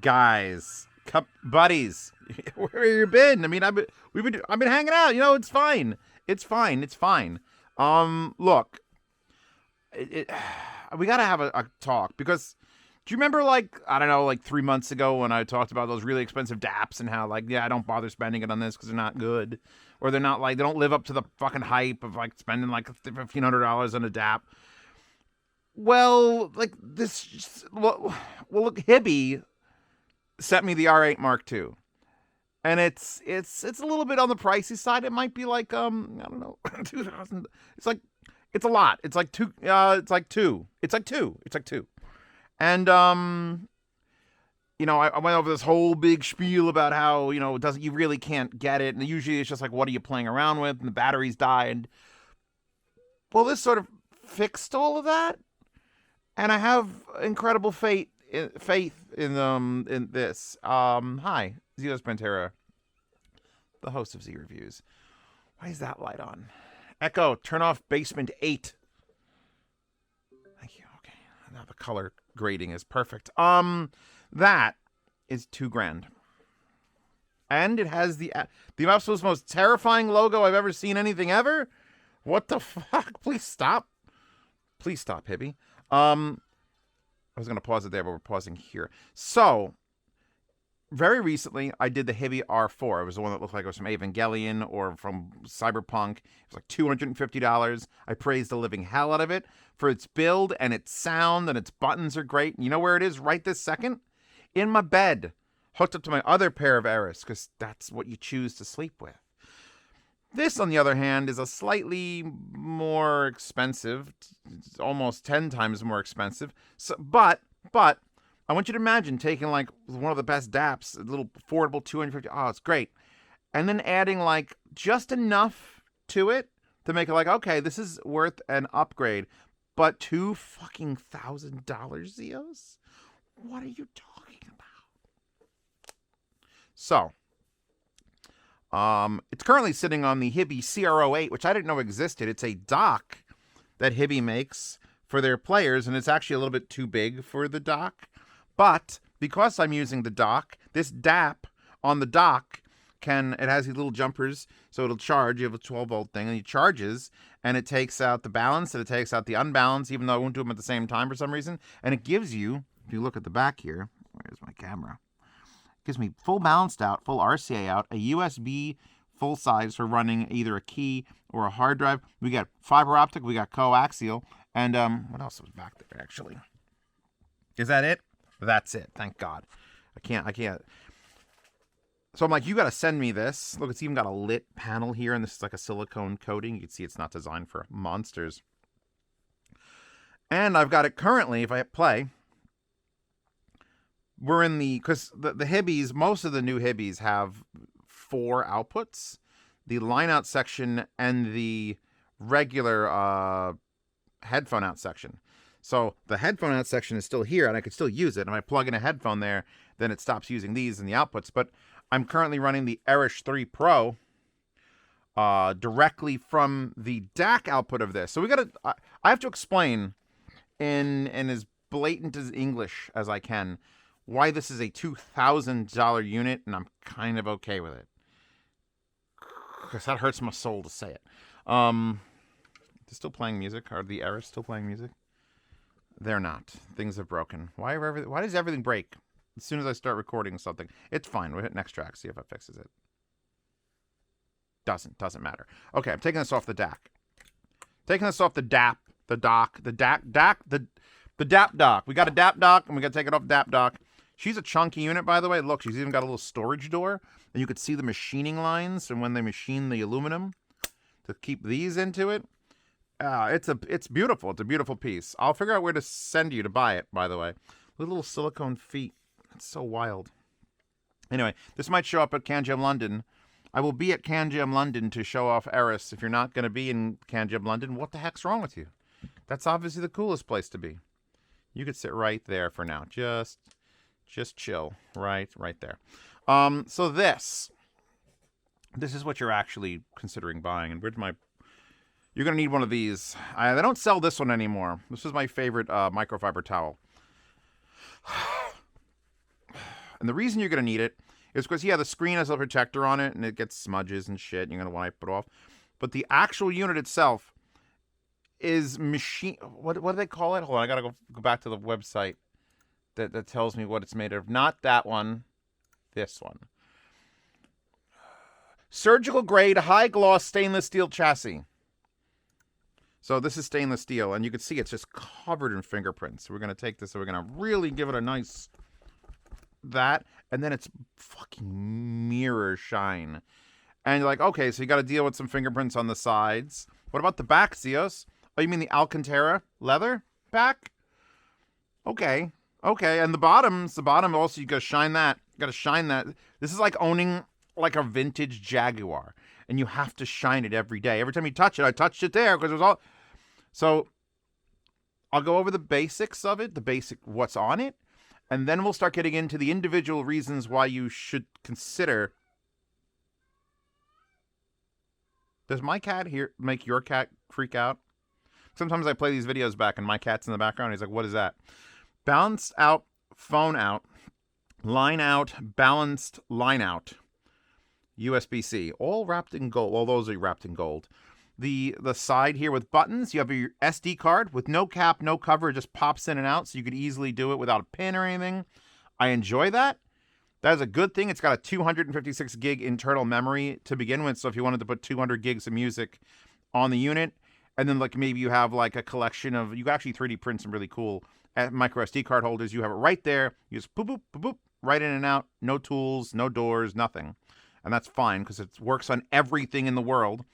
Guys, buddies, where you been? I mean, I've been hanging out. You know, it's fine. It's fine. Look, we gotta have a talk because do you remember I don't know, 3 months ago when I talked about those really expensive DAPs and how I don't bother spending it on this because they're not good or they're not they don't live up to the fucking hype of spending $1,500 on a DAP. Well, look, HiBy sent me the R8 Mark II. And it's a little bit on the pricey side. It might be I don't know, 2000. It's a lot. It's like two. And I went over this whole big spiel about how you really can't get it, and usually it's just what are you playing around with, and the batteries die. And well, this sort of fixed all of that, and I have incredible faith in this. Hi, Zeospantera, the host of Z Reviews. Why is that light on? Echo, turn off basement 8. Thank you. Okay, now the color grading is perfect. That is $2,000, and it has the absolute most terrifying logo I've ever seen anything ever. What the fuck? Please stop, HiBy. I was going to pause it there, but we're pausing here. So, very recently, I did the HiBy R4. It was the one that looked like it was from Evangelion or from Cyberpunk. It was $250. I praised the living hell out of it for its build and its sound, and its buttons are great. And you know where it is right this second? In my bed, hooked up to my other pair of Eris, because that's what you choose to sleep with. This, on the other hand, is a slightly more expensive. It's almost 10 times more expensive. So, but I want you to imagine taking one of the best DAPs, a little affordable 250. Oh, it's great. And then adding just enough to it to make it okay, this is worth an upgrade. But $2,000 Zeos? What are you talking about? So, it's currently sitting on the HiBy CR08, which I didn't know existed. It's a dock that HiBy makes for their players, and it's actually a little bit too big for the dock. But because I'm using the dock, this DAP on the dock it has these little jumpers, so it'll charge. You have a 12-volt thing, and it charges, and it takes out the balance, and it takes out the unbalance, even though I won't do them at the same time for some reason. And it gives you, if you look at the back here, where's my camera? Gives me full balanced out, full RCA out, a USB full size for running either a key or a hard drive. We got fiber optic, we got coaxial, and what else was back there actually? Is that it? That's it. Thank God. I can't. So I'm you got to send me this. Look, it's even got a lit panel here, and this is a silicone coating. You can see it's not designed for monsters. And I've got it currently, if I hit play, we're in because the HiBys, most of the new HiBys have 4 outputs, the line out section and the regular headphone out section. So the headphone out section is still here, and I could still use it. And if I plug in a headphone there, then it stops using these in the outputs. But I'm currently running the Erish 3 Pro directly from the DAC output of this. So I have to explain in as blatant as English as I can why this is a $2,000 unit, and I'm kind of okay with it. Because that hurts my soul to say it. They're still playing music. Are the Erish still playing music? They're not. Things have broken. Why does everything break as soon as I start recording something? It's fine. We'll hit next track, see if it fixes it. Doesn't matter. Okay, I'm taking this off the DAC. Taking this off the DAP, the dock, the DAC, the DAP dock. We got a DAP dock, and we got to take it off DAP dock. She's a chunky unit, by the way. Look, she's even got a little storage door, and you could see the machining lines from when they machine the aluminum to keep these into it. It's beautiful. It's a beautiful piece. I'll figure out where to send you to buy it, by the way. Little silicone feet. It's so wild. Anyway, this might show up at CanJam London. I will be at CanJam London to show off Eris. If you're not going to be in CanJam London, what the heck's wrong with you? That's obviously the coolest place to be. You could sit right there for now. Just chill. Right there. So this is what you're actually considering buying. And where's my... You're going to need one of these. They don't sell this one anymore. This is my favorite microfiber towel. And the reason you're going to need it is because, yeah, the screen has a protector on it, and it gets smudges and shit, and you're going to wipe it off. But the actual unit itself is machine... What do they call it? Hold on, I got to go back to the website that tells me what it's made of. Not that one. This one. Surgical grade, high gloss stainless steel chassis. So this is stainless steel, and you can see it's just covered in fingerprints. So we're going to take this, and we're going to really give it a nice... that, and then it's fucking mirror shine. And you're like, okay, so you got to deal with some fingerprints on the sides. What about the back, Zeos? Oh, you mean the Alcantara leather back? Okay. And the bottom also, you got to shine that. You got to shine that. This is like owning like a vintage Jaguar, and you have to shine it every day. Every time you touch it, I touched it there because it was all. So I'll go over the basics of it, the basic what's on it, and then we'll start getting into the individual reasons why you should consider. Does my cat here make your cat freak out? Sometimes I play these videos back and my cat's in the background. He's like, what is that? Balanced out, phone out, line out, balanced line out, USB-C, all wrapped in gold. Well, those are wrapped in gold. The side here with buttons, you have your SD card with no cap, no cover. It just pops in and out, so you could easily do it without a pin or anything. I enjoy that. That is a good thing. It's got a 256 gig internal memory to begin with, so if you wanted to put 200 gigs of music on the unit, and then like maybe you have like a collection of, you can actually 3D print some really cool micro SD card holders. You have it right there. You just boop, boop, boop, boop, right in and out. No tools, no doors, nothing. And that's fine because it works on everything in the world.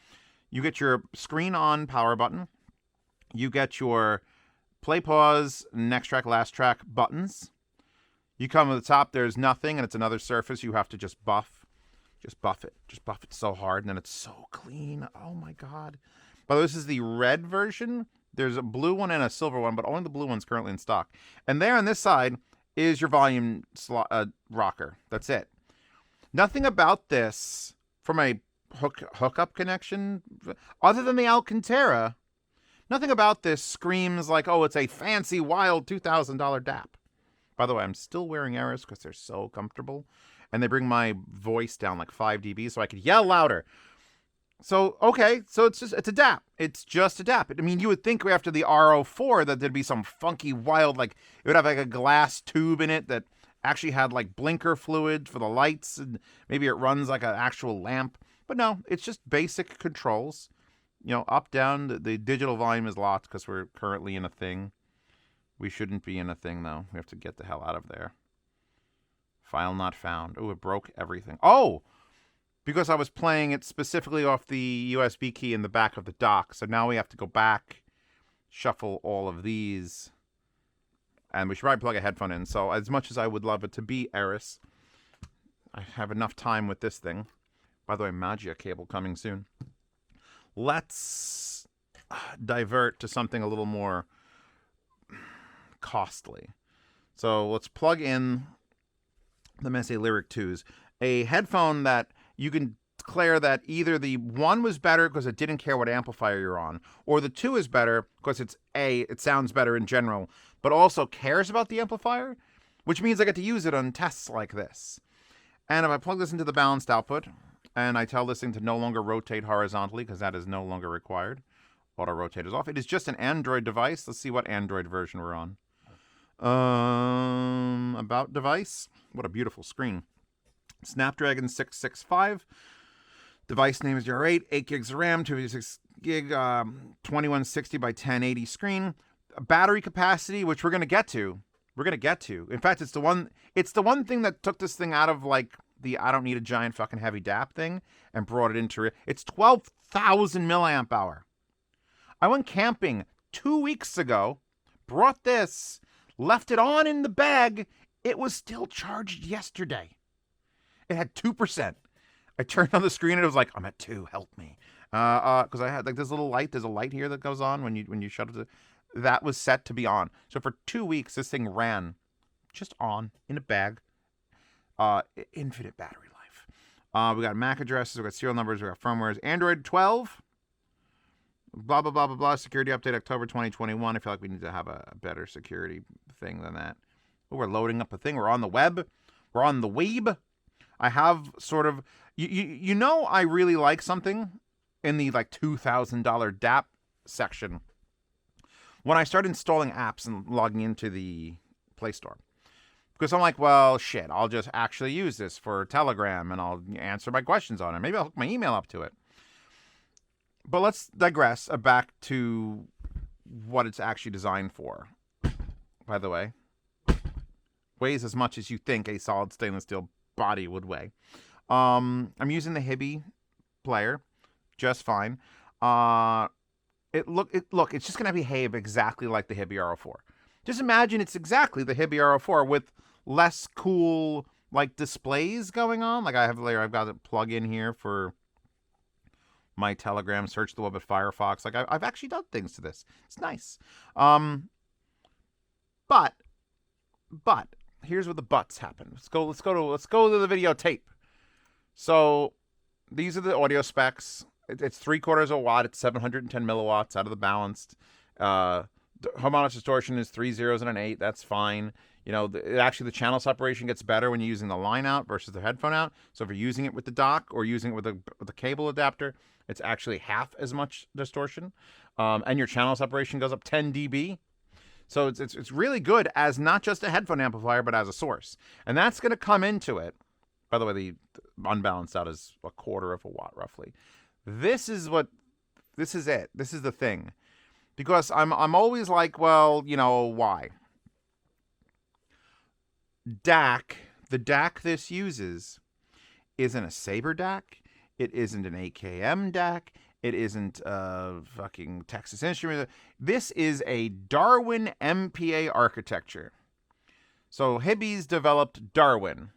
You get your screen on power button. You get your play, pause, next track, last track buttons. You come to the top, there's nothing, and it's another surface you have to just buff. Just buff it. Just buff it so hard, and then it's so clean. Oh, my God. By the way, this is the red version. There's a blue one and a silver one, but only the blue one's currently in stock. And there on this side is your volume rocker. That's it. Nothing about this from a hookup connection, other than the Alcantara, nothing about this screams like, oh, it's a fancy, wild $2,000 DAP. By the way, I'm still wearing Eris because they're so comfortable, and they bring my voice down like 5 dB so I could yell louder. So, okay, so it's a DAP. It's just a DAP. I mean, you would think after the RO4 that there'd be some funky, wild, like, it would have like a glass tube in it that actually had like blinker fluid for the lights, and maybe it runs like an actual lamp. But no, it's just basic controls. You know, up, down. The digital volume is locked because we're currently in a thing. We shouldn't be in a thing, though. We have to get the hell out of there. File not found. Oh, it broke everything. Oh! Because I was playing it specifically off the USB key in the back of the dock. So now we have to go back, shuffle all of these. And we should probably plug a headphone in. So as much as I would love it to be Eris, I have enough time with this thing. By the way, Magia cable coming soon. Let's divert to something a little more costly. So let's plug in the MSEB Lyric 2s. A headphone that you can declare that either the 1 was better because it didn't care what amplifier you're on, or the 2 is better because it sounds better in general, but also cares about the amplifier, which means I get to use it on tests like this. And if I plug this into the balanced output, and I tell this thing to no longer rotate horizontally because that is no longer required, auto rotate is off. It is just an Android device. Let's see what Android version we're on. About device. What a beautiful screen. Snapdragon 665. Device name is your 8 gigs of RAM, 256 gig, 2160 by 1080 screen. Battery capacity, which we're going to get to. In fact, it's the one thing that took this thing out of like the I don't need a giant fucking heavy DAP thing and brought it into it's 12,000 milliamp hour. I went camping 2 weeks ago, brought this, left it on in the bag. It was still charged yesterday. It had 2%. I turned on the screen and it was like, I'm at 2, help me. Because I had like this little light. There's a light here that goes on when you shut it. That was set to be on. So for 2 weeks, this thing ran just on in a bag. Infinite battery life. We got MAC addresses. We got serial numbers. We got firmwares. Android 12. Blah, blah, blah, blah, blah. Security update October 2021. I feel like we need to have a better security thing than that. Oh, we're loading up a thing. We're on the web. or on the Weeb. I have sort of, you know, I really like something in the like $2,000 DAP section when I start installing apps and logging into the Play Store. Because I'm like, well, shit, I'll just actually use this for Telegram and I'll answer my questions on it. Maybe I'll hook my email up to it. But let's digress back to what it's actually designed for. By the way, weighs as much as you think a solid stainless steel body would weigh. I'm using the HiBy player just fine. It's just gonna behave exactly like the HiBy R04. Just imagine it's exactly the HiBy R04 with less cool like displays going on. Like I've got a plug-in here for my Telegram, search the web at Firefox. Like I've actually done things to this. It's nice. But here's where the buts happen. Let's go to the videotape. So these are the audio specs. It's 3/4 watt. It's 710 milliwatts out of the balanced. Harmonic distortion is 3 zeros and an 8. That's fine. You know, actually the channel separation gets better when you're using the line out versus the headphone out. So if you're using it with the dock or using it with the cable adapter, it's actually half as much distortion. And your channel separation goes up 10 dB. So it's really good as not just a headphone amplifier, but as a source. And that's going to come into it. By the way, the unbalanced out is 1/4 watt roughly. This is it. This is the thing. Because I'm always like, well, you know, why? DAC, the DAC this uses isn't a Sabre DAC. It isn't an AKM DAC. It isn't a fucking Texas Instruments. This is a Darwin MPA architecture. So HiBy's developed Darwin.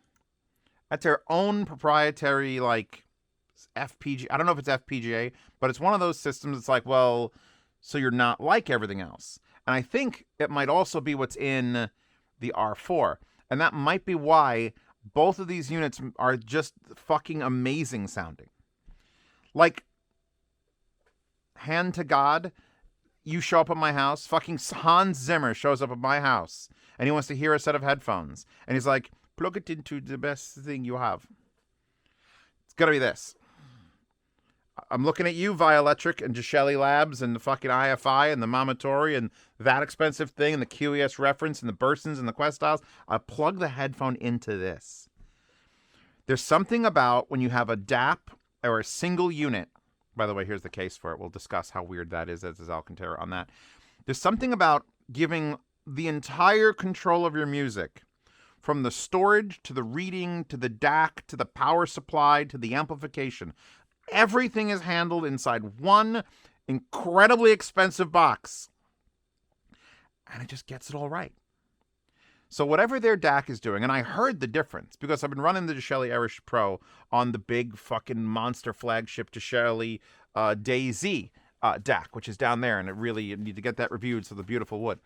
That's their own proprietary, like, FPGA. I don't know if it's FPGA, but it's one of those systems that's like, well, so you're not like everything else. And I think it might also be what's in the R4. And that might be why both of these units are just fucking amazing sounding. Like, hand to God, you show up at my house, fucking Hanz Zimmer shows up at my house, and he wants to hear a set of headphones. And he's like, plug it into the best thing you have. It's gonna be this. I'm looking at you, Violetric and Gishelli Labs and the fucking IFI and the Mamatori and that expensive thing and the QES reference and the Bursons and the Quest Styles. I plug the headphone into this. There's something about when you have a DAP or a single unit. By the way, here's the case for it. We'll discuss how weird that is as Alcantara on that. There's something about giving the entire control of your music, from the storage to the reading to the DAC to the power supply to the amplification. Everything is handled inside one incredibly expensive box. And it just gets it all right. So whatever their DAC is doing, and I heard the difference because I've been running the Gishelli Irish Pro on the big fucking monster flagship Gishelli DayZ DAC, which is down there, and you need to get that reviewed, so the beautiful wood.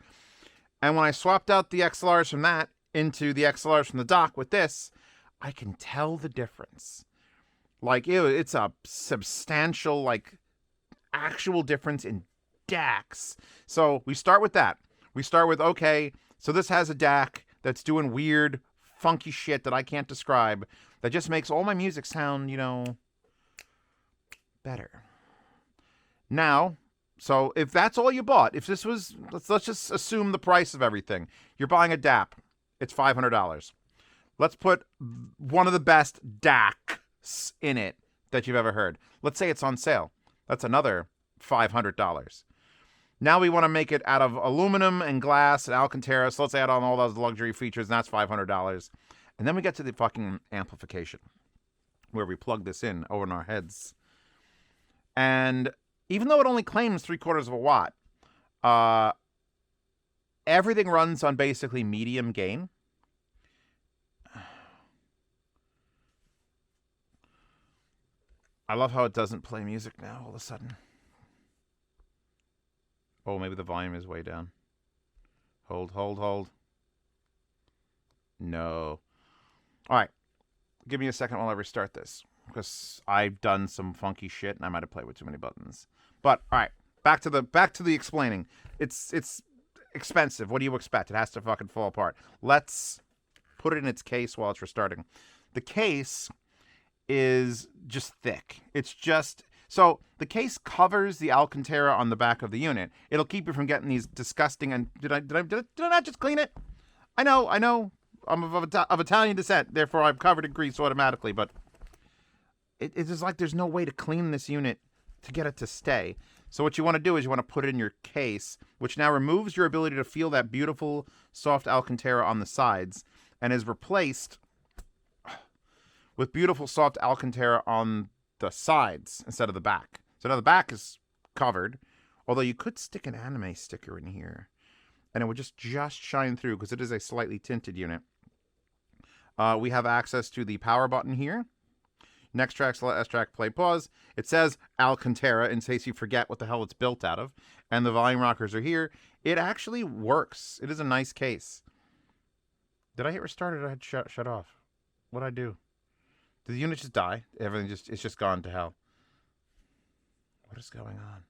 And when I swapped out the XLRs from that into the XLRs from the dock with this, I can tell the difference. Like, it's a substantial, like, actual difference in DACs. So we start with that. We start with, okay, so this has a DAC that's doing weird, funky shit that I can't describe that just makes all my music sound, you know, better. Now, so if that's all you bought, if this was, let's just assume the price of everything. You're buying a DAP. It's $500. Let's put one of the best DACs in it that you've ever heard. Let's say it's on sale. That's another $500. Now we want to make it out of aluminum and glass and Alcantara, so let's add on all those luxury features, and that's $500. And then we get to the fucking amplification, where we plug this in over in our heads. And even though it only claims 3/4 watt, everything runs on basically medium gain. I love how it doesn't play music now all of a sudden. Oh, maybe the volume is way down. Hold. No. All right. Give me a second while I restart this, because I've done some funky shit and I might have played with too many buttons. But all right, back to the explaining. It's expensive. What do you expect? It has to fucking fall apart. Let's put it in its case while it's restarting. The case is just thick. It's just... So the case covers the Alcantara on the back of the unit. It'll keep you from getting these disgusting... And did I not just clean it? I know. I'm of Italian descent, therefore I'm covered in grease automatically, but it's just like there's no way to clean this unit to get it to stay. So what you want to do is you want to put it in your case, which now removes your ability to feel that beautiful, soft Alcantara on the sides, and is replaced with beautiful, soft Alcantara on the sides instead of the back. So now the back is covered, although you could stick an anime sticker in here, and it would just shine through because it is a slightly tinted unit. We have access to the power button here. Next track, select S track, play, pause. It says Alcantara in case you forget what the hell it's built out of. And the volume rockers are here. It actually works. It is a nice case. Did I hit restart or did I hit shut off? What'd I do? Did the unit just die? It's just gone to hell. What is going on?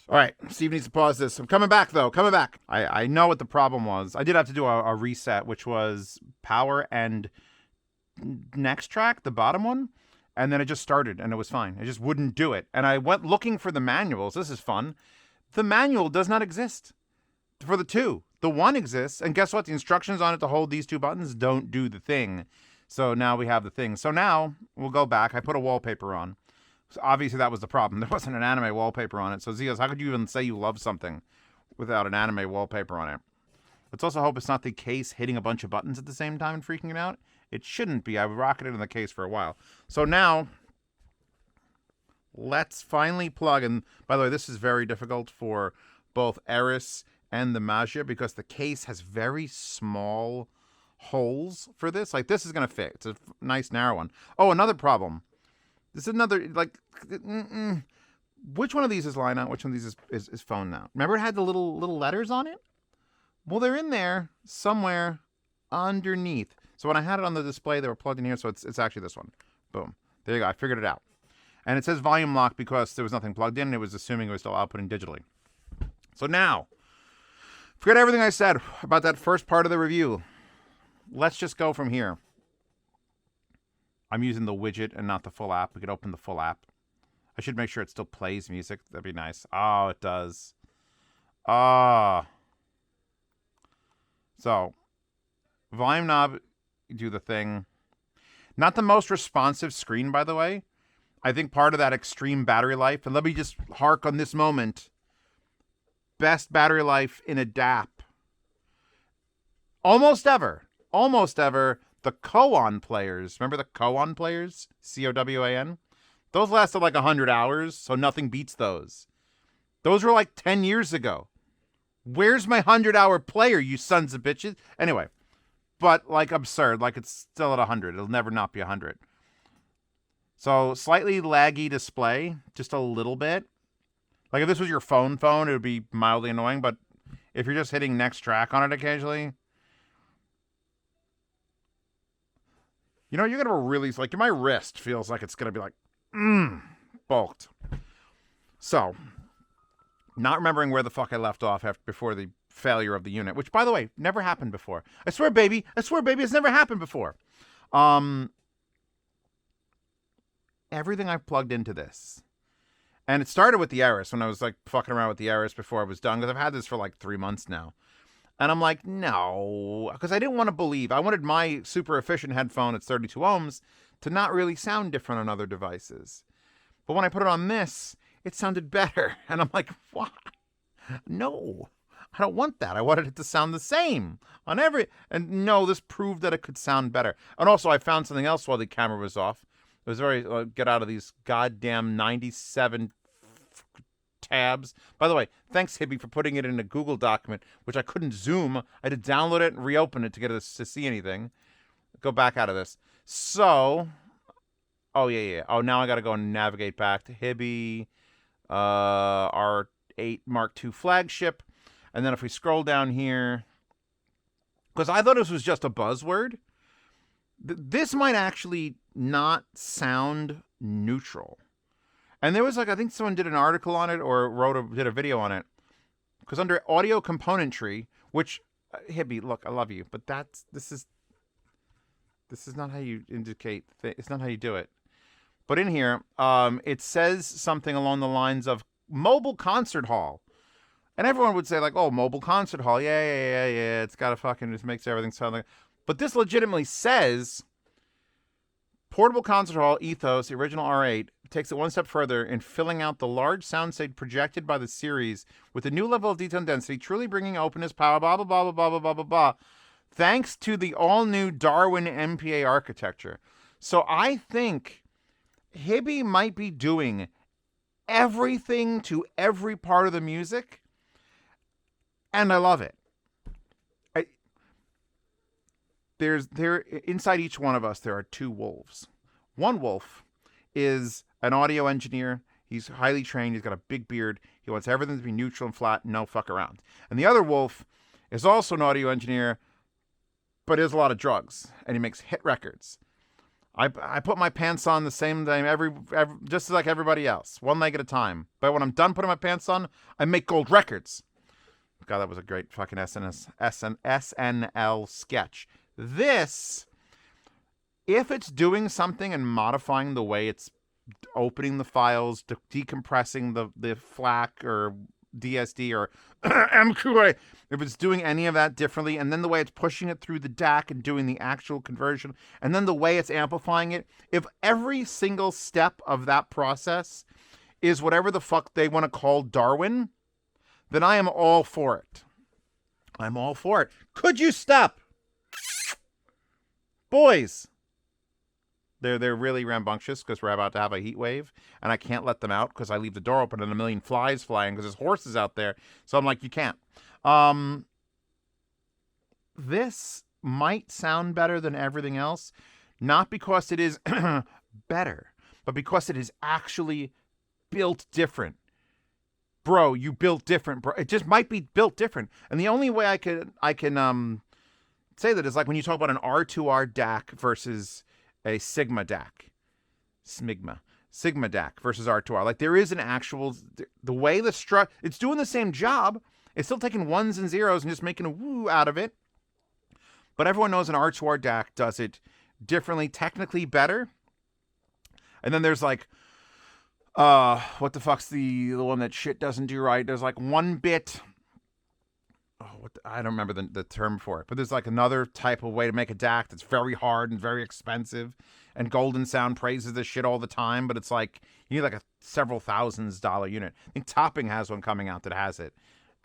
All right, Steve needs to pause this. I'm coming back, though. Coming back. I know what the problem was. I did have to do a reset, which was power and next track, the bottom one. And then it just started, and it was fine. It just wouldn't do it. And I went looking for the manuals. This is fun. The manual does not exist for the two. The one exists, and guess what? The instructions on it to hold these two buttons don't do the thing. So now we have the thing. So now we'll go back. I put a wallpaper on. So obviously that was the problem. There wasn't an anime wallpaper on it. So Zeos, how could you even say you love something without an anime wallpaper on it? Let's also hope it's not the case hitting a bunch of buttons at the same time and freaking it out. It shouldn't be. I've rocketed in the case for a while. So now, let's finally plug. And by the way, this is very difficult for both Eris and the Magia because the case has very small holes for this. Like, this is going to fit. It's a nice narrow one. Oh, another problem. This is another, like, which one of these is line out? Which one of these is phone out? Remember it had the little letters on it? Well, they're in there somewhere underneath. So when I had it on the display, they were plugged in here, so it's actually this one. Boom. There you go. I figured it out. And it says volume lock because there was nothing plugged in. It was assuming it was still outputting digitally. So now, forget everything I said about that first part of the review. Let's just go from here. I'm using the widget and not the full app. We could open the full app. I should make sure it still plays music. That'd be nice. Oh, it does. Ah. So, volume knob, do the thing. Not the most responsive screen, by the way. I think part of that extreme battery life, and let me just hark on this moment. Best battery life in a DAP. Almost ever. The Koan players. Remember the Koan players? C-O-W-A-N? Those lasted like 100 hours, so nothing beats those. Those were like 10 years ago. Where's my 100-hour player, you sons of bitches? Anyway, but like absurd. Like it's still at 100. It'll never not be 100. So slightly laggy display, just a little bit. Like if this was your phone, it would be mildly annoying. But if you're just hitting next track on it occasionally, you know, you're going to really, like, my wrist feels like it's going to be like, bulked. So, not remembering where the fuck I left off before the failure of the unit, which, by the way, never happened before. I swear, baby, it's never happened before. Everything I've plugged into this. And it started with the Eris when I was, like, fucking around with the Eris before I was done, because I've had this for, like, 3 months now. And I'm like, no, because I didn't want to believe. I wanted my super efficient headphone at 32 ohms to not really sound different on other devices. But when I put it on this, it sounded better. And I'm like, what? No, I don't want that. I wanted it to sound the same on every... And no, this proved that it could sound better. And also, I found something else while the camera was off. It was very... get out of these goddamn 97... tabs. By the way, thanks HiBy for putting it in a Google document, which I couldn't zoom. I had to download it and reopen it to get us to see anything. Go back out of this. So, oh yeah. Oh, now I got to go and navigate back to HiBy, R8 Mark II flagship, and then if we scroll down here, because I thought this was just a buzzword, this might actually not sound neutral. And there was like, I think someone did an article on it or did a video on it. Because under audio componentry, which HiBy, look, I love you, but this is not how you indicate. It's not how you do it. But in here, it says something along the lines of mobile concert hall. And everyone would say, like, oh, mobile concert hall. Yeah. It's got to fucking just makes everything sound like. But this legitimately says portable concert hall ethos, the original R8, takes it one step further in filling out the large soundstage projected by the series with a new level of detail and density, truly bringing openness, power, blah, blah, blah, blah, blah, blah, blah, blah, blah, thanks to the all-new Darwin MPA architecture. So I think HiBy might be doing everything to every part of the music, and I love it. Inside each one of us, there are two wolves. One wolf is an audio engineer. He's highly trained. He's got a big beard. He wants everything to be neutral and flat, no fuck around. And the other wolf is also an audio engineer, but he has a lot of drugs, and he makes hit records. I put my pants on the same time every just like everybody else, one leg at a time. But when I'm done putting my pants on, I make gold records. God, that was a great fucking SNL sketch. This, if it's doing something and modifying the way it's opening the files, decompressing the FLAC or DSD or Mk2, if it's doing any of that differently, and then the way it's pushing it through the DAC and doing the actual conversion, and then the way it's amplifying it, if every single step of that process is whatever the fuck they want to call Darwin, then I am all for it. I'm all for it. Could you stop? Boys. They're really rambunctious because we're about to have a heat wave, and I can't let them out because I leave the door open and a million flies flying because there's horses out there. So I'm like, you can't. This might sound better than everything else, not because it is better, but because it is actually built different. Bro, you built different, bro. It just might be built different. And the only way I can say that is like when you talk about an R2R DAC versus a Sigma DAC. Sigma DAC versus R2R. Like there is an actual, the way the it's doing the same job. It's still taking ones and zeros and just making a woo out of it. But everyone knows an R2R DAC does it differently, technically better. And then there's like, what the fuck's the one that shit doesn't do right? There's like 1 bit. I don't remember the term for it, but there's like another type of way to make a DAC that's very hard and very expensive. And Golden Sound praises this shit all the time, but it's like you need like a several $1000s unit. I think Topping has one coming out that has it,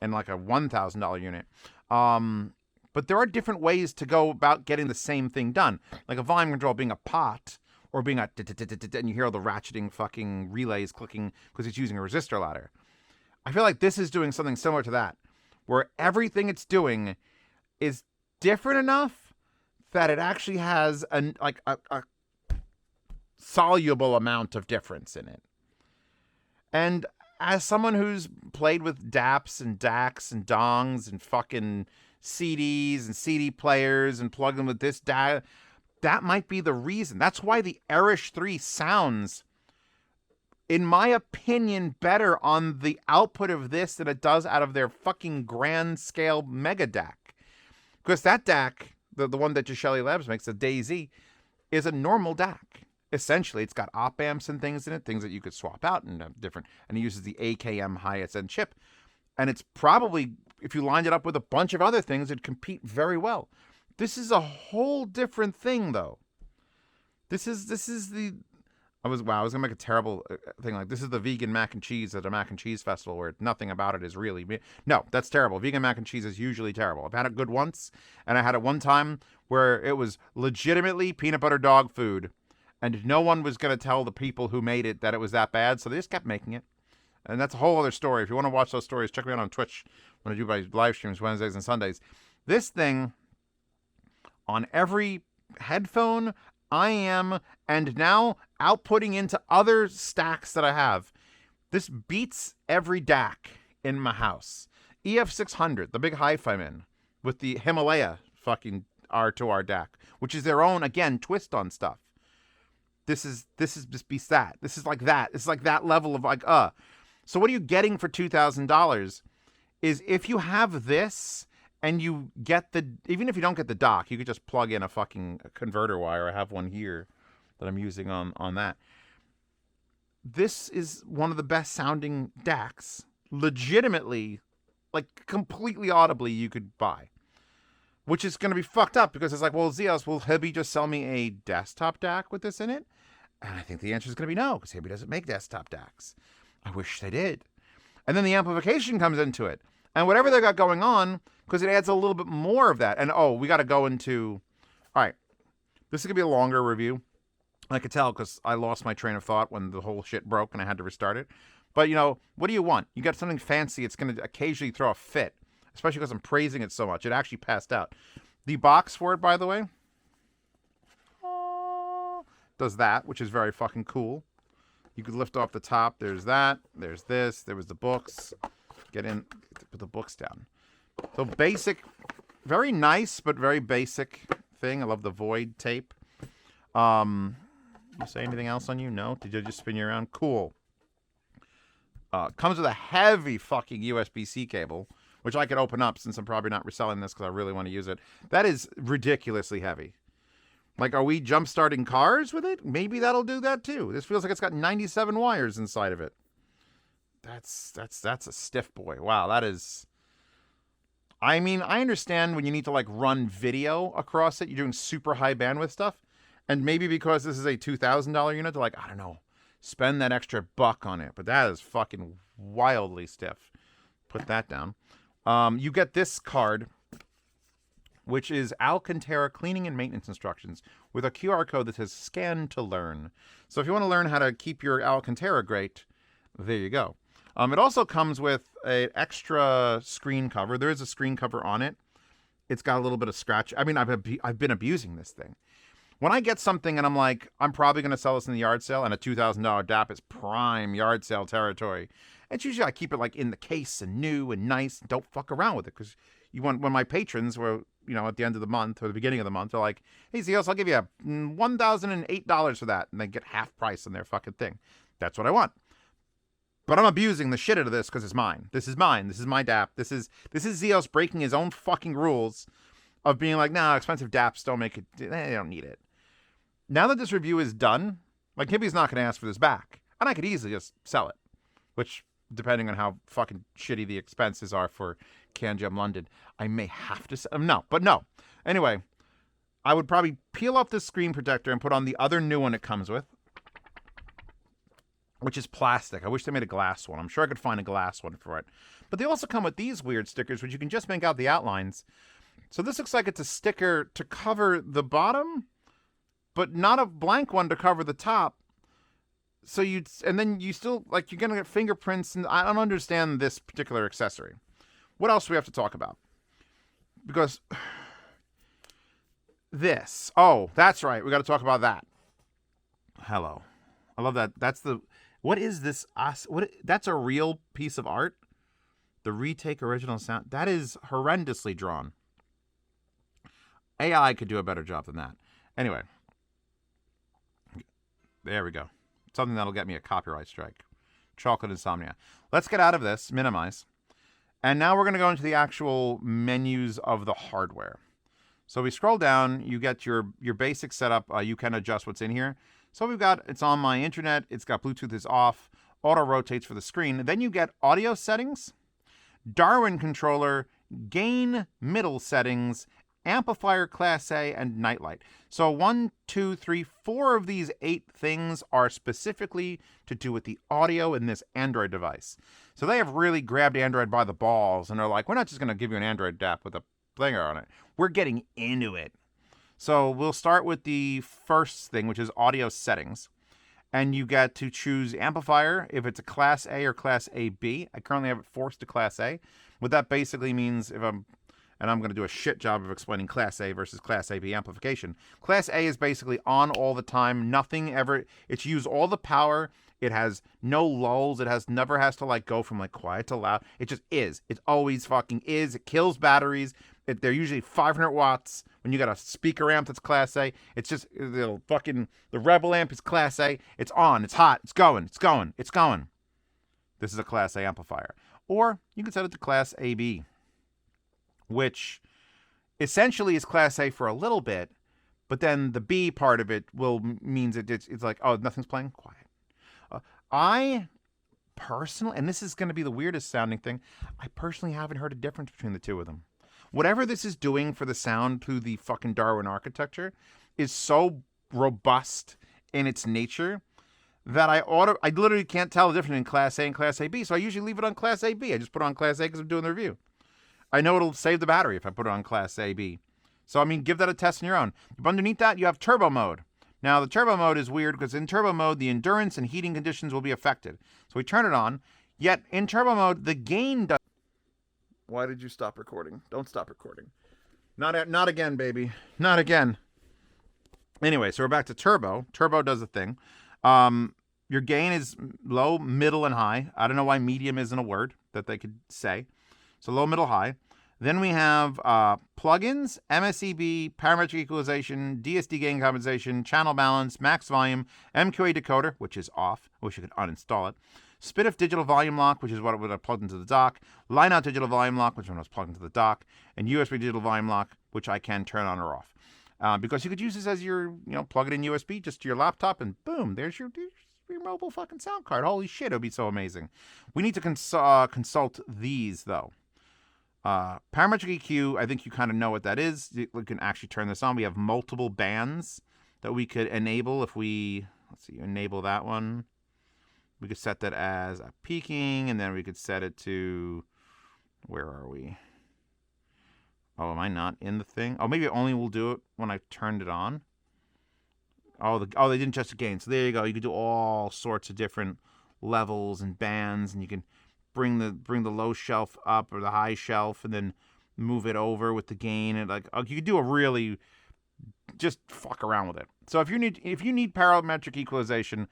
and like a $1,000 unit. But there are different ways to go about getting the same thing done, like a volume control being a pot or being a and you hear all the ratcheting fucking relays clicking because it's using a resistor ladder. I feel like this is doing something similar to that, where everything it's doing is different enough that it actually has a soluble amount of difference in it. And as someone who's played with DAPs and DACs and dongs and fucking CDs and CD players and plugged them with this DAC, that might be the reason. That's why the Erish 3 sounds, in my opinion, better on the output of this than it does out of their fucking grand scale mega DAC. Because that DAC, the one that Jashelli Labs makes, the Daisy, is a normal DAC. Essentially, it's got op amps and things in it, things that you could swap out and have different. And it uses the AKM highest end chip. And it's probably, if you lined it up with a bunch of other things, it'd compete very well. This is a whole different thing, though. This is the... I was gonna make a terrible thing like this is the vegan mac and cheese at a mac and cheese festival where nothing about it is really no, that's terrible. Vegan mac and cheese is usually terrible. I've had it good once, and I had it one time where it was legitimately peanut butter dog food, and no one was gonna tell the people who made it that it was that bad, so they just kept making it. And that's a whole other story. If you want to watch those stories, check me out on Twitch when I do my live streams Wednesdays and Sundays. This thing on every headphone I am, and now outputting into other stacks that I have. This beats every DAC in my house. EF600, the big hi-fi I'm in, with the Himalaya fucking R2R DAC, which is their own, again, twist on stuff. This just beats that. This is like that. It's like that level of like, So what are you getting for $2,000 is if you have this and you get even if you don't get the dock, you could just plug in a fucking converter wire. I have one here that I'm using on that. This is one of the best sounding DACs, legitimately, like completely audibly, you could buy. Which is going to be fucked up because it's like, well, Zeos, will HiBy just sell me a desktop DAC with this in it? And I think the answer is going to be no, because HiBy doesn't make desktop DACs. I wish they did. And then the amplification comes into it. And whatever they got going on, because it adds a little bit more of that. And we got to go into, all right, this is going to be a longer review. I could tell because I lost my train of thought when the whole shit broke and I had to restart it. But, what do you want? You got something fancy, it's going to occasionally throw a fit. Especially because I'm praising it so much. It actually passed out. The box for it, by the way, does that, which is very fucking cool. You could lift off the top. There's that. There's this. There was the books. Get in. Put the books down. So basic. Very nice, but very basic thing. I love the void tape. You say anything else on you? No? Did you just spin you around? Cool. Comes with a heavy fucking USB-C cable, which I could open up since I'm probably not reselling this because I really want to use it. That is ridiculously heavy. Like, are we jump-starting cars with it? Maybe that'll do that too. This feels like it's got 97 wires inside of it. That's a stiff boy. Wow, that is... I mean, I understand when you need to, like, run video across it. You're doing super high bandwidth stuff. And maybe because this is a $2,000 unit, they're like, I don't know, spend that extra buck on it. But that is fucking wildly stiff. Put that down. You get this card, which is Alcantara cleaning and maintenance instructions with a QR code that says scan to learn. So if you want to learn how to keep your Alcantara great, there you go. It also comes with an extra screen cover. There is a screen cover on it. It's got a little bit of scratch. I mean, I've been abusing this thing. When I get something and I'm like, I'm probably going to sell this in the yard sale, and a $2,000 DAP is prime yard sale territory. It's usually I keep it like in the case and new and nice. And don't fuck around with it because when my patrons were, at the end of the month or the beginning of the month, they're like, hey, Zeos, I'll give you $1,008 for that. And they get half price on their fucking thing. That's what I want. But I'm abusing the shit out of this because it's mine. This is mine. This is my DAP. This is Zeos breaking his own fucking rules of being like, nah, expensive DAPs don't make it. They don't need it. Now that this review is done, like HiBy's not going to ask for this back. And I could easily just sell it. Which, depending on how fucking shitty the expenses are for CanGem London, I may have to sell. No. Anyway, I would probably peel off this screen protector and put on the other new one it comes with, which is plastic. I wish they made a glass one. I'm sure I could find a glass one for it. But they also come with these weird stickers, which you can just make out the outlines. So this looks like it's a sticker to cover the bottom, but not a blank one to cover the top. So then you still, like, you're going to get fingerprints, and I don't understand this particular accessory. What else do we have to talk about? Because this. Oh, that's right. We got to talk about that. Hello. I love that. What is this? That's a real piece of art? The retake original sound. That is horrendously drawn. AI could do a better job than that. Anyway. There we go. Something that'll get me a copyright strike. Chocolate insomnia. Let's get out of this. Minimize. And now we're going to go into the actual menus of the hardware. So we scroll down. You get your basic setup. You can adjust what's in here. So we've got, it's on my internet. It's got Bluetooth is off. Auto rotates for the screen. Then you get audio settings, Darwin Controller, gain middle settings, amplifier class A, and nightlight. So 1, 2, 3, 4 of these 8 things are specifically to do with the audio in this Android device. So they have really grabbed Android by the balls, and they're like, we're not just going to give you an Android DAP with a flinger on it. We're getting into it. So we'll start with the first thing, which is audio settings. And you get to choose amplifier if it's a Class A or Class AB. I currently have it forced to Class A. What that basically means, and I'm going to do a shit job of explaining Class A versus Class AB amplification. Class A is basically on all the time. Nothing ever, it's used all the power. It has no lulls. It never has to like go from like quiet to loud. It just is. It always fucking is. It kills batteries. They're usually 500 watts. When you got a speaker amp that's Class A, it's just the Rebel amp is Class A. It's on. It's hot. It's going. It's going. It's going. This is a Class A amplifier. Or you can set it to Class AB, which essentially is Class A for a little bit, but then the B part of it means it's like, oh, nothing's playing? Quiet. I personally, and this is going to be the weirdest sounding thing, I personally haven't heard a difference between the two of them. Whatever this is doing for the sound through the fucking Darwin architecture is so robust in its nature that I literally can't tell the difference in Class A and Class AB, so I usually leave it on Class AB. I just put it on Class A because I'm doing the review. I know it'll save the battery if I put it on Class AB. So, I mean, give that a test on your own. Underneath that, you have turbo mode. Now, the turbo mode is weird because in turbo mode, the endurance and heating conditions will be affected. So we turn it on, yet in turbo mode, the gain does... Why did you stop recording? Don't stop recording. Not again, baby. Not again. Anyway, so we're back to turbo. Turbo does a thing. Your gain is low, middle, and high. I don't know why medium isn't a word that they could say. So low, middle, high. Then we have plugins, MSEB, parametric equalization, DSD gain compensation, channel balance, max volume, MQA decoder, which is off. I wish you could uninstall it. SPDIF digital volume lock, which is what I plugged into the dock. Line out digital volume lock, which one was plugged into the dock. And USB digital volume lock, which I can turn on or off. Because you could use this as your, plug it in USB just to your laptop, and boom, there's your mobile fucking sound card. Holy shit, it would be so amazing. We need to consult these, though. Parametric EQ, I think you kind of know what that is. We can actually turn this on. We have multiple bands that we could enable if we, enable that one. We could set that as a peaking, and then we could set it to, where are we? Oh, am I not in the thing? Oh, maybe only will do it when I turned it on. Oh, they didn't adjust the gain. So there you go. You can do all sorts of different levels and bands, and you can bring the low shelf up or the high shelf, and then move it over with the gain. And you could do a really just fuck around with it. So if you need parametric equalization,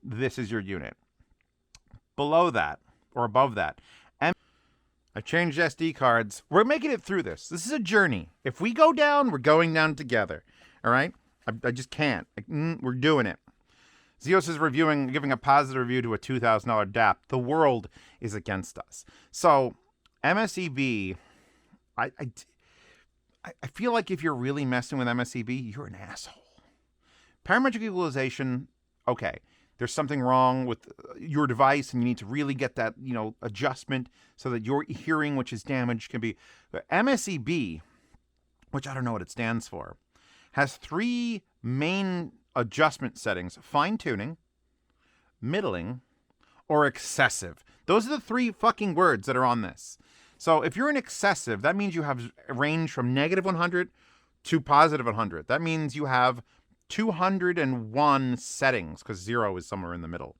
this is your unit. Below that or above that, I changed SD cards. We're making it through this. This is a journey. If we go down, we're going down together. All right? I just can't. We're doing it. Zeos is giving a positive review to a $2,000 DAP. The world is against us. So, MSEB, I feel like if you're really messing with MSEB, you're an asshole. Parametric equalization, okay. There's something wrong with your device, and you need to really get that, adjustment so that your hearing, which is damaged, can be... MSEB, which I don't know what it stands for, has 3 main adjustment settings: fine-tuning, middling, or excessive. Those are the 3 fucking words that are on this. So if you're in excessive, that means you have a range from -100 to +100. That means you have 201 settings, because 0 is somewhere in the middle.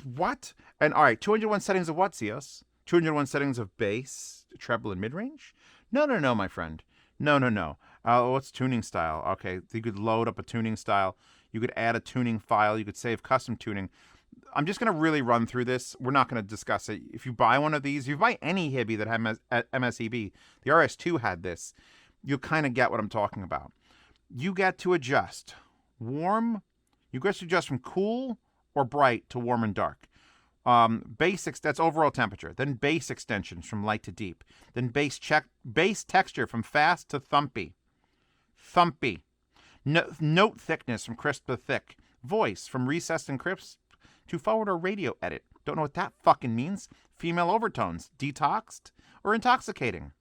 What? And all right, 201 settings of what, Zeos? 201 settings of bass, treble, and mid-range? No, my friend. No. What's tuning style? Okay, you could load up a tuning style. You could add a tuning file. You could save custom tuning. I'm just going to really run through this. We're not going to discuss it. If you buy one of these, if you buy any HiBy that has MSEB, the RS2 had this, you'll kind of get what I'm talking about. You get to adjust warm. You get to adjust from cool or bright to warm and dark. Basics, that's overall temperature. Then bass extensions from light to deep. Then bass texture from fast to thumpy. Note thickness from crisp to thick. Voice from recessed and crisp to forward or radio edit. Don't know what that fucking means. Female overtones, detoxed or intoxicating.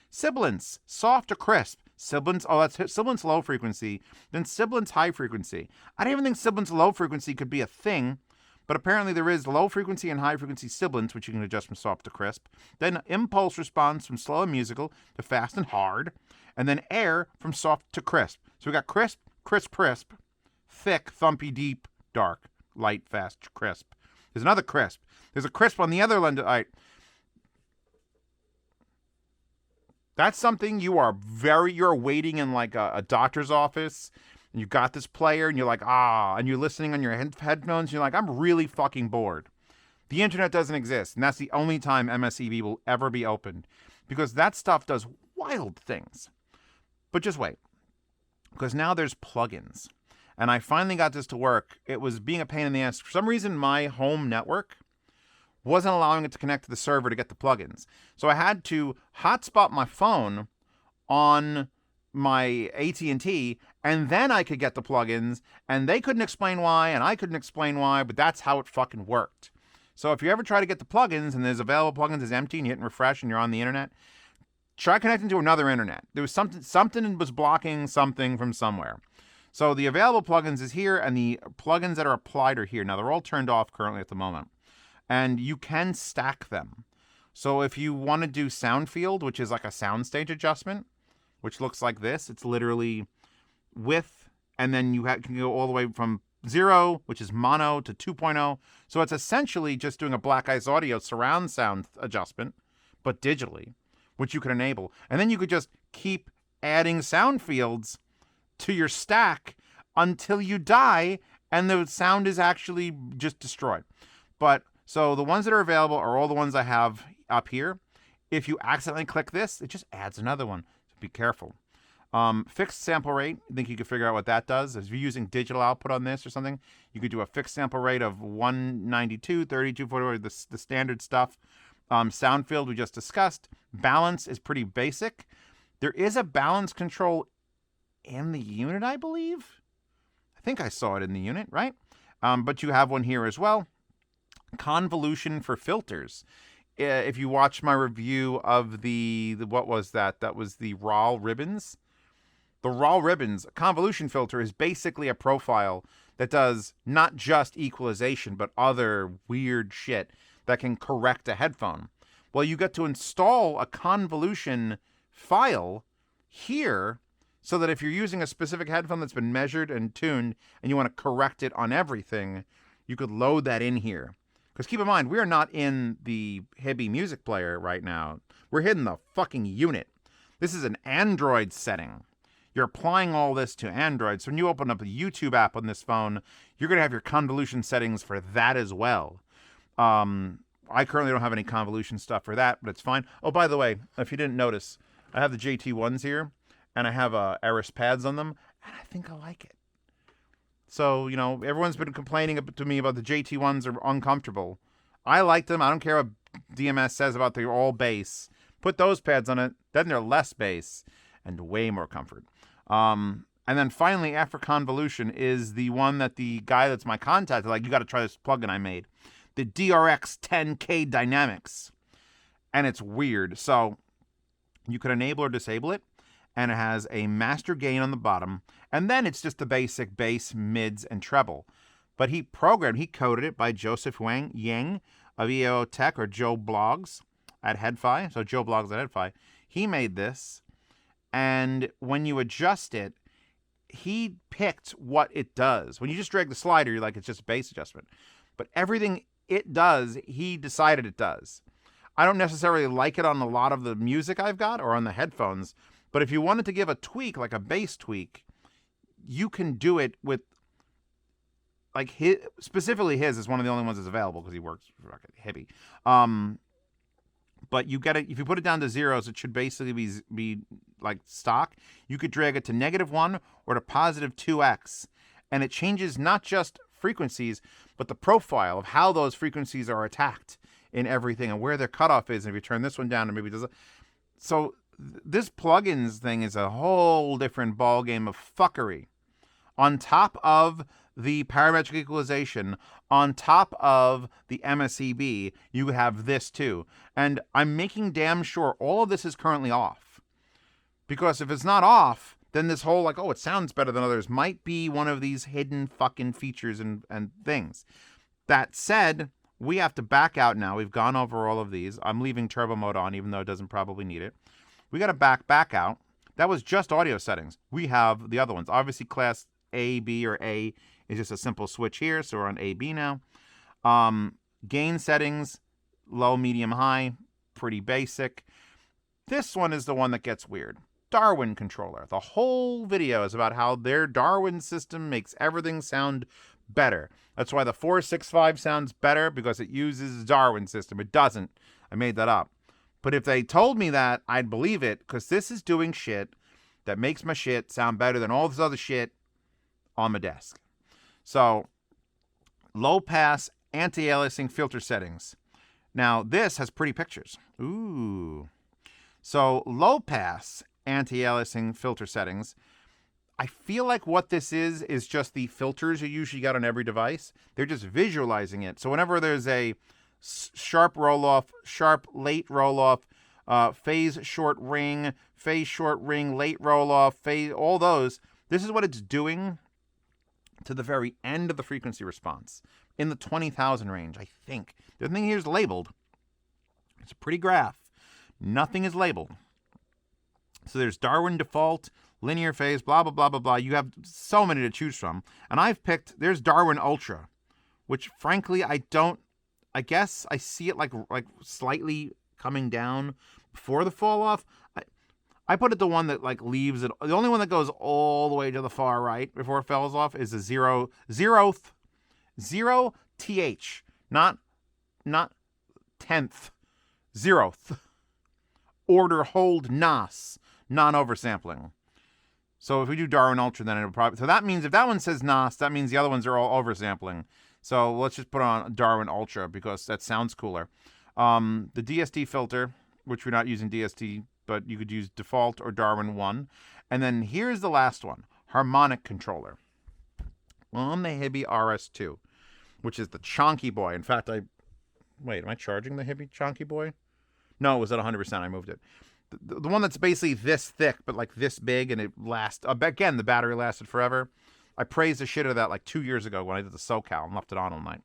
Sibilance, soft or crisp. Sibilance, that's sibilance low frequency. Then sibilance high frequency. I don't even think sibilance low frequency could be a thing, but apparently there is low frequency and high frequency sibilance, which you can adjust from soft to crisp. Then impulse response from slow and musical to fast and hard. And then air from soft to crisp. So we got crisp, thick, thumpy, deep, dark, light, fast, crisp. There's another crisp. There's a crisp on the other end. All right. That's something you're waiting in like a doctor's office, and you got this player, and you're like, and you're listening on your headphones, and you're like, I'm really fucking bored. The internet doesn't exist, and that's the only time MSEB will ever be opened, because that stuff does wild things. But just wait, because now there's plugins, and I finally got this to work. It was being a pain in the ass. For some reason, my home network wasn't allowing it to connect to the server to get the plugins. So I had to hotspot my phone on my AT&T, and then I could get the plugins, and they couldn't explain why, and I couldn't explain why, but that's how it fucking worked. So if you ever try to get the plugins, and there's available plugins is empty, and you hit refresh, and you're on the internet, try connecting to another internet. There was something was blocking something from somewhere. So the available plugins is here, and the plugins that are applied are here. Now, they're all turned off currently at the moment, and you can stack them. So if you want to do sound field, which is like a soundstage adjustment, which looks like this, it's literally width, and then you can go all the way from 0, which is mono, to 2.0. So it's essentially just doing a Black Ice Audio surround sound adjustment, but digitally, which you can enable. And then you could just keep adding sound fields to your stack until you die, and the sound is actually just destroyed. But so the ones that are available are all the ones I have up here. If you accidentally click this, it just adds another one. So be careful. Fixed sample rate, I think you can figure out what that does. If you're using digital output on this or something, you could do a fixed sample rate of 192, 32, 40, the standard stuff. Sound field we just discussed. Balance is pretty basic. There is a balance control in the unit, I believe. I think I saw it in the unit, right? But you have one here as well. Convolution for filters. If you watch my review of the what was that? That was the raw ribbons. The raw ribbons convolution filter is basically a profile that does not just equalization, but other weird shit that can correct a headphone. Well, you get to install a convolution file here so that if you're using a specific headphone that's been measured and tuned and you want to correct it on everything, you could load that in here. Because keep in mind, we are not in the HiBy music player right now. We're hitting the fucking unit. This is an Android setting. You're applying all this to Android. So when you open up a YouTube app on this phone, you're going to have your convolution settings for that as well. I currently don't have any convolution stuff for that, but it's fine. Oh, by the way, if you didn't notice, I have the JT1s here, and I have Eris pads on them, and I think I like it. So, you know, everyone's been complaining to me about the JT1s are uncomfortable. I like them. I don't care what DMS says about they're all bass. Put those pads on it, then they're less bass and way more comfort. And then finally, after convolution is the one that the guy that's my contact, like, you got to try this plugin I made. The DRX 10K Dynamics. And it's weird. So you can enable or disable it. And it has a master gain on the bottom. And then it's just the basic bass, mids, and treble. But he coded it by Joseph Yang of EO Tech, or Joe Blogs at HiBy. So Joe Blogs at HiBy. He made this. And when you adjust it, he picked what it does. When you just drag the slider, you're like, it's just a bass adjustment. But everything it does, he decided it does. I don't necessarily like it on a lot of the music I've got or on the headphones. But if you wanted to give a tweak, like a bass tweak, you can do it with, like, specifically his is one of the only ones that's available because he works for HiBy. But you get it, if you put it down to zeros, it should basically be like stock. You could drag it to -1 or to +2x. And it changes not just frequencies, but the profile of how those frequencies are attacked in everything and where their cutoff is. And if you turn this one down, and maybe does it. So this plugins thing is a whole different ballgame of fuckery. On top of the parametric equalization, on top of the MSEB, you have this too. And I'm making damn sure all of this is currently off. Because if it's not off, then this whole, like, oh, it sounds better than others might be one of these hidden fucking features and things. That said, we have to back out now. We've gone over all of these. I'm leaving turbo mode on, even though it doesn't probably need it. We got to back out. That was just audio settings. We have the other ones. Obviously, class A, B, or A is just a simple switch here, so we're on AB now. Gain settings, low, medium, high, pretty basic. This one is the one that gets weird. Darwin Controller. The whole video is about how their Darwin system makes everything sound better. That's why the 465 sounds better, because it uses Darwin system. It doesn't. I made that up. But if they told me that, I'd believe it, because this is doing shit that makes my shit sound better than all this other shit on my desk. So, low pass anti-aliasing filter settings. Now, this has pretty pictures. Ooh. So, low pass anti-aliasing filter settings. I feel like what this is just the filters you usually got on every device. They're just visualizing it. So, whenever there's a sharp roll-off, sharp late roll-off, phase short ring, late roll-off, phase, all those, this is what it's doing to the very end of the frequency response in the 20,000 range, I think. The thing here is labeled. It's a pretty graph. Nothing is labeled. So there's Darwin default, linear phase, blah, blah, blah, blah, blah. You have so many to choose from. And I've picked, there's Darwin Ultra, which frankly, I guess I see it like slightly coming down before the fall off. I put it the one that like leaves it. The only one that goes all the way to the far right before it falls off is the zero th, not 10th, 0th. Order hold NOS, non-oversampling. So if we do Darwin Ultra, then it'll probably... So that means if that one says NOS, that means the other ones are all oversampling. So let's just put on Darwin Ultra because that sounds cooler. The DST filter, which we're not using DST, but you could use default or Darwin 1. And then here's the last one, harmonic controller. On the HiBy RS2, which is the chonky boy. In fact, Wait, am I charging the HiBy chonky boy? No, it was at 100%. I moved it. The one that's basically this thick, but like this big, and it lasts. Again, the battery lasted forever. I praised the shit out of that like 2 years ago when I did the SoCal and left it on all night.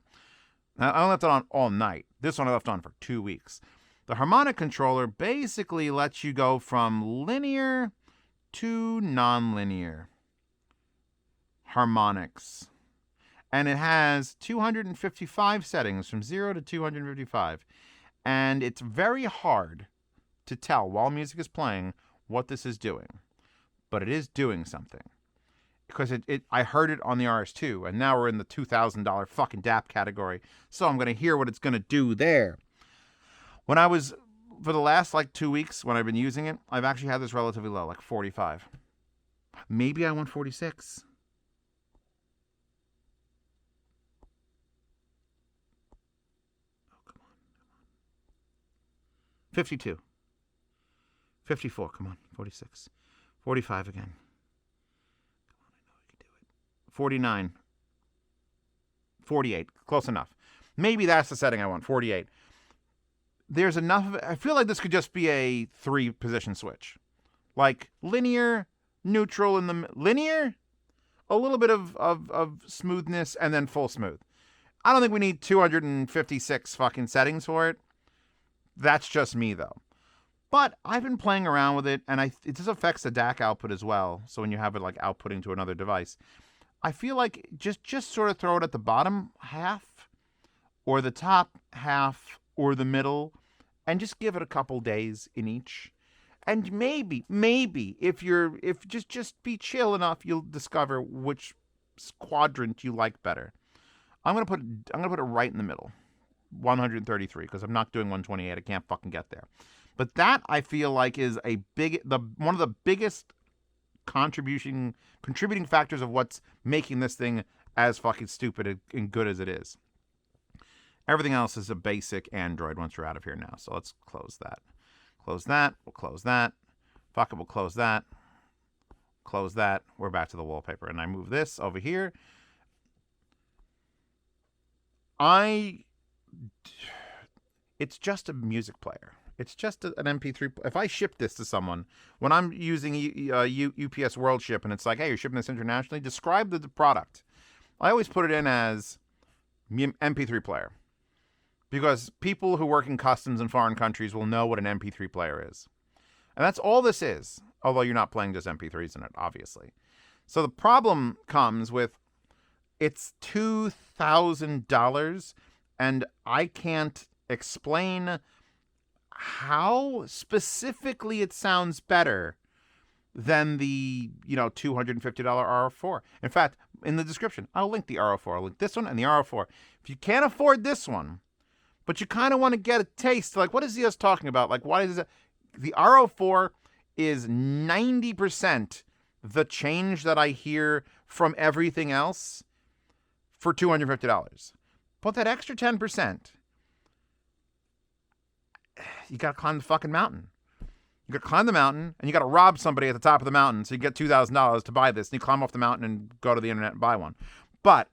Now, I left it on all night. This one I left on for 2 weeks. The harmonic controller basically lets you go from linear to nonlinear harmonics. And it has 255 settings from 0 to 255. And it's very hard to tell while music is playing what this is doing. But it is doing something. Because I heard it on the RS2, and now we're in the $2,000 fucking DAP category. So I'm going to hear what it's going to do there. When I was, for the last like 2 weeks, when I've been using it, I've actually had this relatively low, like 45. Maybe I want 46. Oh, come on. 52. 54, come on. 46. 45 again. 49. 48. Close enough. Maybe that's the setting I want. 48. There's enough of it. I feel like this could just be a 3-position switch. Like linear, neutral in the linear, a little bit of smoothness, and then full smooth. I don't think we need 256 fucking settings for it. That's just me though. But I've been playing around with it, and it just affects the DAC output as well. So when you have it like outputting to another device, I feel like just sort of throw it at the bottom half, or the top half, or the middle, and just give it a couple days in each. And maybe if just be chill enough, you'll discover which quadrant you like better. I'm gonna put it right in the middle, 133, because I'm not doing 128. I can't fucking get there. But that I feel like is one of the biggest contributing factors of what's making this thing as fucking stupid and good as it is. Everything else is a basic Android once you're out of here now. So let's close that. Close that. We'll close that. Fuck it, we'll close that. Close that. We're back to the wallpaper. And I move this over here. It's just a music player. It's just an MP3. If I ship this to someone, when I'm using UPS World Ship and it's like, hey, you're shipping this internationally, describe the product. I always put it in as MP3 player. Because people who work in customs in foreign countries will know what an MP3 player is. And that's all this is. Although you're not playing just MP3s in it, obviously. So the problem comes with it's $2,000 and I can't explain how specifically it sounds better than the, $250 RO4. In fact, in the description, I'll link the RO4. I'll link this one and the RO4. If you can't afford this one, but you kind of want to get a taste, like what is Zeos talking about? Like why is it? The RO4 is 90% the change that I hear from everything else for $250. But that extra 10%, you got to climb the fucking mountain. You got to climb the mountain, and you got to rob somebody at the top of the mountain so you get $2,000 to buy this. And you climb off the mountain and go to the internet and buy one. But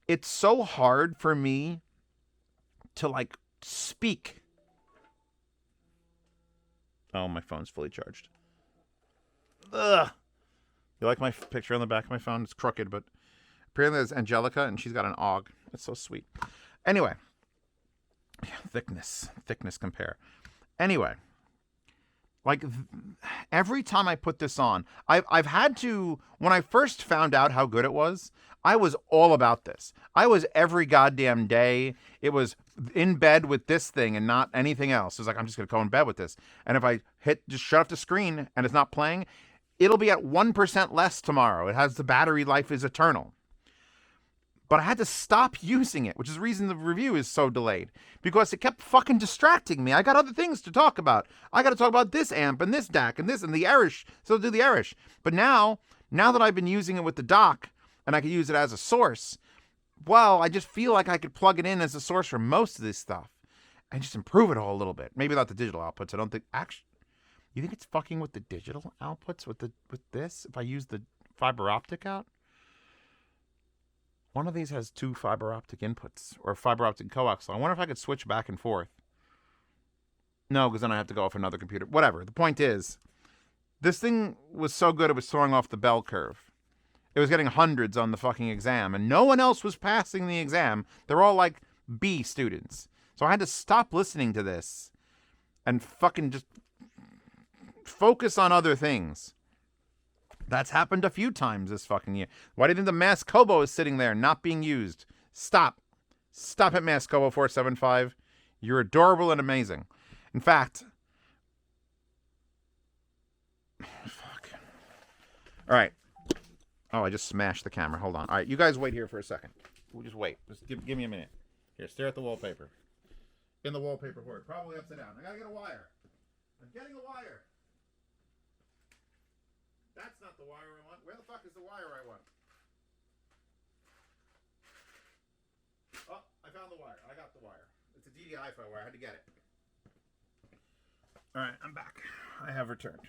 it's so hard for me to, like, speak. Oh, my phone's fully charged. Ugh. You like my picture on the back of my phone? It's crooked, but apparently there's Angelica, and she's got an AUG. It's so sweet. Anyway. Thickness compare. Anyway. Like, every time I put this on, I've had to, when I first found out how good it was, I was all about this. I was every goddamn day. It was in bed with this thing and not anything else. It was like, I'm just going to go in bed with this. And if I just shut off the screen and it's not playing, it'll be at 1% less tomorrow. It has the battery life is eternal. But I had to stop using it, which is the reason the review is so delayed. Because it kept fucking distracting me. I got other things to talk about. I got to talk about this amp and this DAC and this and the Irish. So I'll do the Irish. But now that I've been using it with the dock and I can use it as a source, well, I just feel like I could plug it in as a source for most of this stuff and just improve it all a little bit. Maybe not the digital outputs. I don't think actually. You think it's fucking with the digital outputs with this? If I use the fiber optic out? One of these has 2 fiber optic inputs or fiber optic coax. So I wonder if I could switch back and forth. No, because then I have to go off another computer. Whatever. The point is, this thing was so good it was throwing off the bell curve. It was getting hundreds on the fucking exam, and no one else was passing the exam. They're all like B students. So I had to stop listening to this and fucking just focus on other things. That's happened a few times this fucking year. Why do you think the MassKobo is sitting there not being used? Stop. Stop it, MassKobo 475. You're adorable and amazing. In fact... Fuck. All right. Oh, I just smashed the camera. Hold on. All right, you guys wait here for a second. We'll just wait. Just give me a minute. Here, stare at the wallpaper. In the wallpaper board. Probably upside down. I gotta get a wire. I'm getting a wire. That's not the wire I want. Where the fuck is the wire I want? Oh, I found the wire. I got the wire. It's a DD HiFi wire. I had to get it. All right, I'm back. I have returned.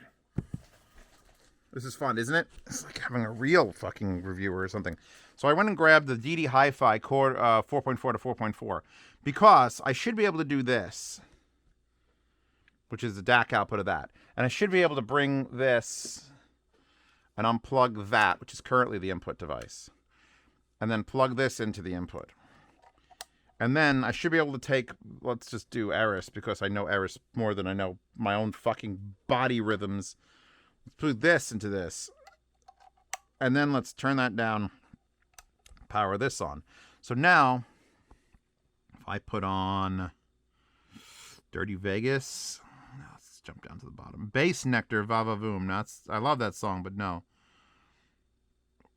This is fun, isn't it? It's like having a real fucking reviewer or something. So I went and grabbed the DD HiFi core 4.4 to 4.4 because I should be able to do this, which is the DAC output of that. And I should be able to bring this and unplug that, which is currently the input device, and then plug this into the input. And then I should be able to take, let's just do Eris, because I know Eris more than I know my own fucking body rhythms. Let's put this into this. And then let's turn that down, power this on. So now, if I put on Dirty Vegas... jump down to the bottom. Bass Nectar, Vavavoom. Now, I love that song, but no.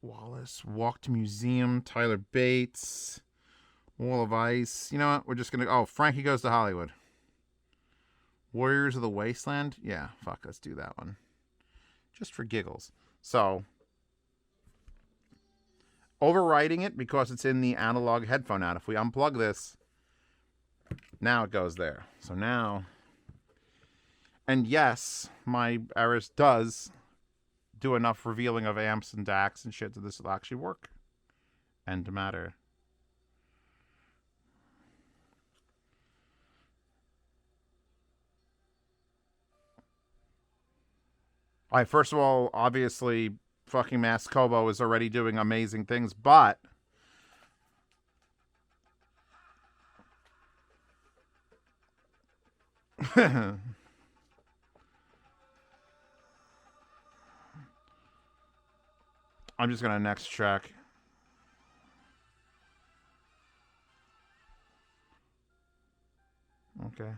Wallace, Walk to Museum, Tyler Bates, Wall of Ice. You know what? We're just going to... Oh, Frankie Goes to Hollywood. Warriors of the Wasteland? Yeah, fuck, let's do that one. Just for giggles. So, overwriting it because it's in the analog headphone out. If we unplug this, now it goes there. So now... And yes, my Eris does do enough revealing of amps and DACs and shit that this will actually work. And to matter. Alright, first of all, obviously, fucking MassKobo is already doing amazing things, but... I'm just going to next check. Okay.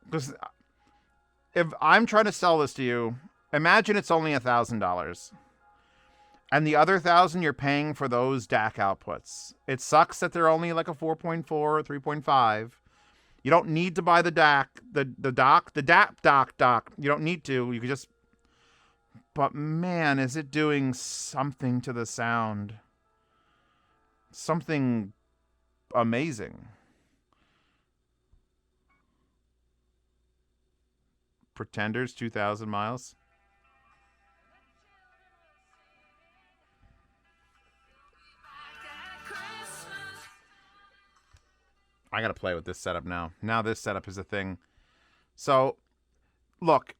Because if I'm trying to sell this to you, imagine it's only $1,000. And the other $1,000 you're paying for those DAC outputs. It sucks that they're only like a 4.4 or 3.5. You don't need to buy the DAC, the DAC. You don't need to. You can just... But man, is it doing something to the sound. Something amazing. Pretenders, 2,000 miles. I got to play with this setup now. Now this setup is a thing. So, look,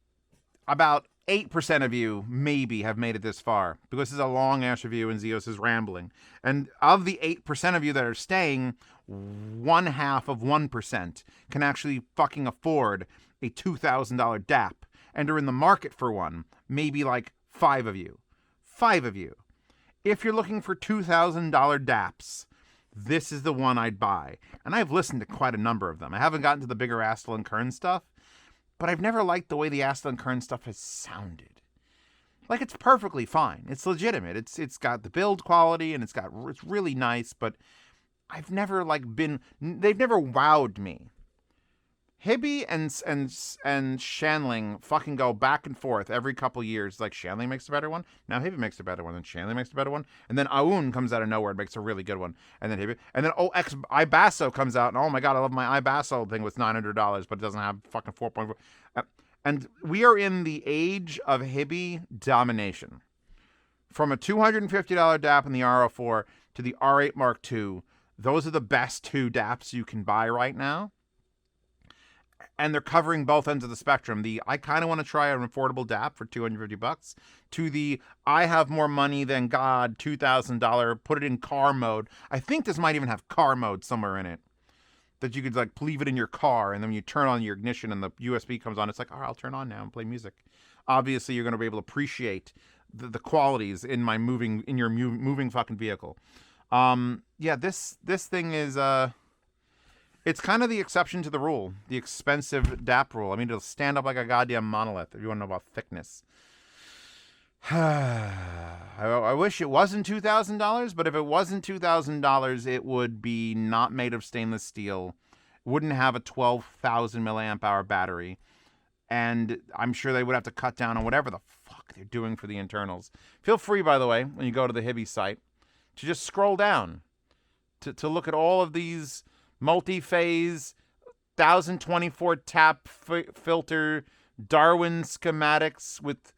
about 8% of you maybe have made it this far, because this is a long-ass review and Zeos is rambling. And of the 8% of you that are staying, 0.5% can actually fucking afford a $2,000 DAP and are in the market for one. Maybe like 5 of you. 5 of you. If you're looking for $2,000 DAPs, this is the one I'd buy. And I've listened to quite a number of them. I haven't gotten to the bigger Astle and Kern stuff, but I've never liked the way the Astle and Kern stuff has sounded. Like, it's perfectly fine. It's legitimate. It's got the build quality and it's really nice, but I've never they've never wowed me. HiBy and Shanling fucking go back and forth every couple years. Like, Shanling makes a better one. Now HiBy makes a better one. Then Shanling makes a better one. And then Aoun comes out of nowhere and makes a really good one. And then HiBy. And then iBasso comes out. And oh my God, I love my iBasso thing with $900, but it doesn't have fucking 4.4. And we are in the age of HiBy domination. From a $250 DAP in the R04 to the R8 Mark II, those are the best 2 DAPs you can buy right now. And they're covering both ends of the spectrum. I kind of want to try an affordable DAP for $250 to the I have more money than God $2,000, put it in car mode. I think this might even have car mode somewhere in it, that you could like leave it in your car, and then when you turn on your ignition and the USB comes on, it's like, all right, I'll turn on now and play music. Obviously, you're going to be able to appreciate the qualities in your moving fucking vehicle. Yeah, this thing is it's kind of the exception to the rule, the expensive DAP rule. I mean, it'll stand up like a goddamn monolith if you want to know about thickness. I wish it wasn't $2,000, but if it wasn't $2,000, it would be not made of stainless steel, wouldn't have a 12,000 milliamp hour battery, and I'm sure they would have to cut down on whatever the fuck they're doing for the internals. Feel free, by the way, when you go to the HiBy site, to just scroll down to look at all of these multi-phase 1024 tap filter Darwin schematics with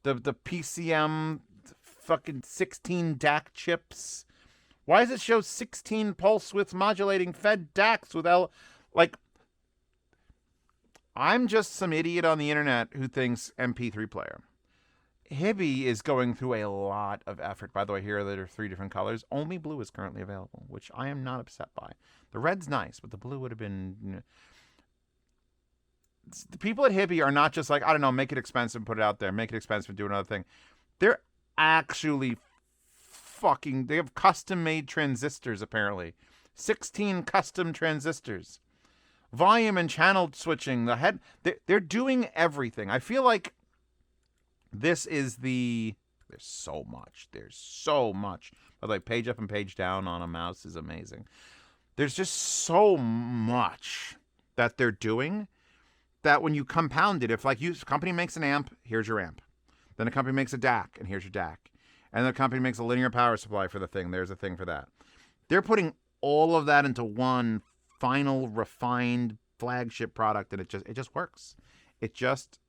the PCM fucking 16 DAC chips. Why does it show 16 pulse width modulating fed DACs with I'm just some idiot on the internet who thinks MP3 player. HiBy is going through a lot of effort. By the way, here there are 3 different colors. Only blue is currently available, which I am not upset by. The red's nice, but the blue would have been... The people at HiBy are not just like, I don't know, make it expensive and put it out there. Make it expensive and do another thing. They're actually they have custom-made transistors, apparently. 16 custom transistors. Volume and channel switching. They're doing everything. I feel like this is there's so much. By the way, page up and page down on a mouse is amazing. There's just so much that they're doing that when you compound it, if a company makes an amp, here's your amp. Then a company makes a DAC, and here's your DAC. And the company makes a linear power supply for the thing, there's a thing for that. They're putting all of that into one final, refined flagship product, and it just works. It just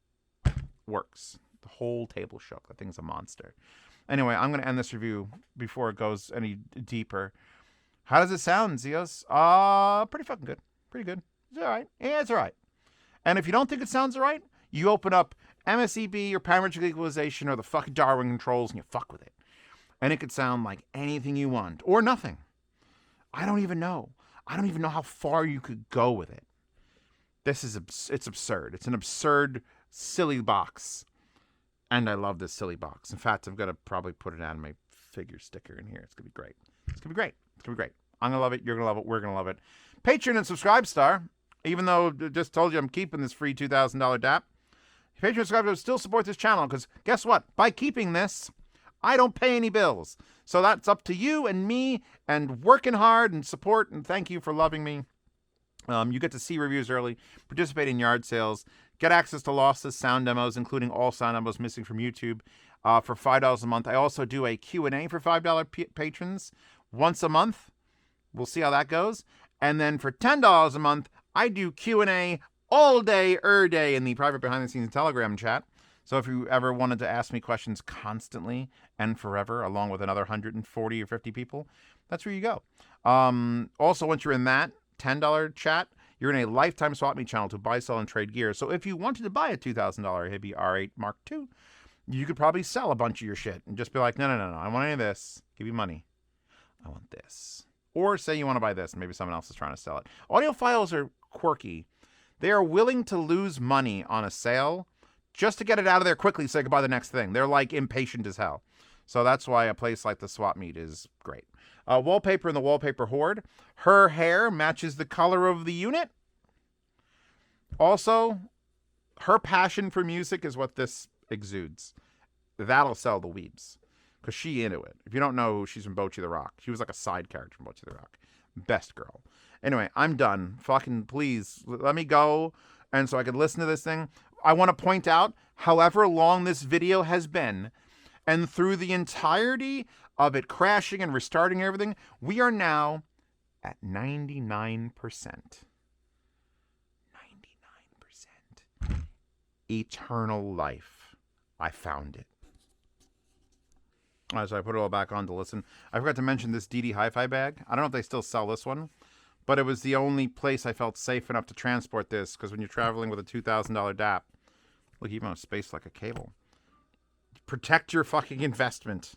works. The whole table shook. That thing's a monster. Anyway, I'm going to end this review before it goes any deeper. How does it sound, Zeos? Pretty fucking good. Pretty good. It's all right. Yeah, it's all right. And if you don't think it sounds all right, you open up MSEB or Parametric equalization or the fucking Darwin controls and you fuck with it. And it could sound like anything you want or nothing. I don't even know. I don't even know how far you could go with it. It's absurd. It's an absurd, silly box. And I love this silly box. In fact, I've got to probably put an anime figure sticker in here. It's going to be great. It's going to be great. It's going to be great. I'm going to love it. You're going to love it. We're going to love it. Patreon and subscribe star. Even though I just told you I'm keeping this free $2,000 DAP. Patreon subscribers still support this channel because guess what? By keeping this, I don't pay any bills. So that's up to you and me and working hard and support. And thank you for loving me. You get to see reviews early, participate in yard sales, get access to lossless sound demos, including all sound demos missing from YouTube for $5 a month. I also do a Q&A for $5 patrons once a month. We'll see how that goes. And then for $10 a month, I do Q&A all day, day in the private behind-the-scenes Telegram chat. So if you ever wanted to ask me questions constantly and forever, along with another 140 or 50 people, that's where you go. Also, once you're in that $10 chat, you're in a lifetime swap meet channel to buy, sell, and trade gear. So if you wanted to buy a $2,000 HiBy R8 Mark II, you could probably sell a bunch of your shit and just be like, no, I don't want any of this. Give you money. I want this. Or say you want to buy this, and maybe someone else is trying to sell it. Audiophiles are quirky. They are willing to lose money on a sale just to get it out of there quickly so they can buy the next thing. They're like impatient as hell. So that's why a place like the swap meet is great. Wallpaper in the Wallpaper Horde. Her hair matches the color of the unit. Also, her passion for music is what this exudes. That'll sell the weebs. Because she into it. If you don't know, she's from Bocce the Rock. She was like a side character from Bocce the Rock. Best girl. Anyway, I'm done. Fucking please, let me go. And so I could listen to this thing. I want to point out, however long this video has been, and through the entirety of it crashing and restarting everything, we are now at 99%. 99%. Eternal life. I found it. So I put it all back on to listen. I forgot to mention this DD Hi-Fi bag. I don't know if they still sell this one, but it was the only place I felt safe enough to transport this, because when you're traveling with a $2,000 DAP, look, even on space like a cable. Protect your fucking investment.